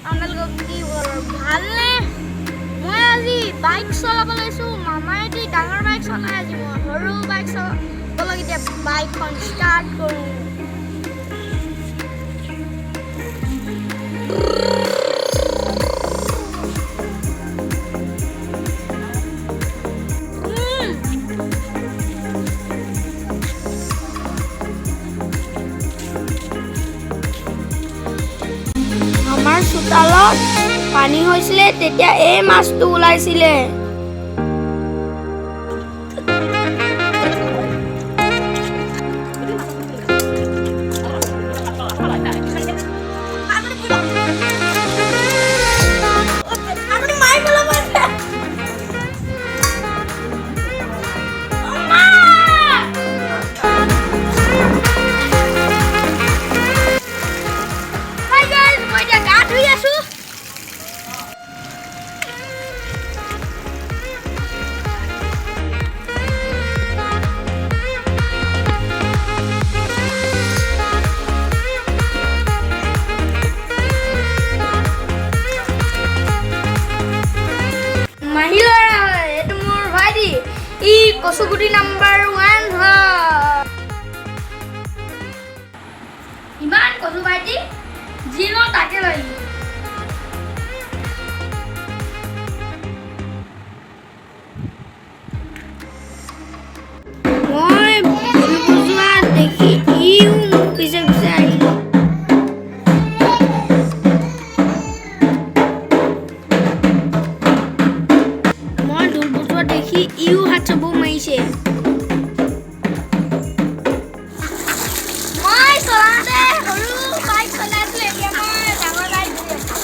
আপোনালোকক কি ভালনে? মই আজি বাইক চলাব লৈছোঁ। মামাই এটি ডাঙৰ বাইক চলাই, আজি মই সৰু বাইক চলাবলৈ এতিয়া বাইকখন ষ্টাৰ্ট কৰোঁ। আমাৰ চোতালত পানী হৈছিলে, তেতিয়া এই মাছটো ওলাইছিলে। কচুগুটি নাম্বাৰ 1 হয়। ইমান কচু ভাইটি যি লওঁ তাকে লৈ মই ভুল বুজোৱা দেখি ইও মোৰ পিছে পিছে আহিল। মই ভুল বুজোৱা দেখি ইও হাত চাবু মাৰিছে। মই চলাওঁতে সৰু বাইক চলাইছিলোঁ, এতিয়া মই ডাঙৰ বাইক ধৰি আছোঁ।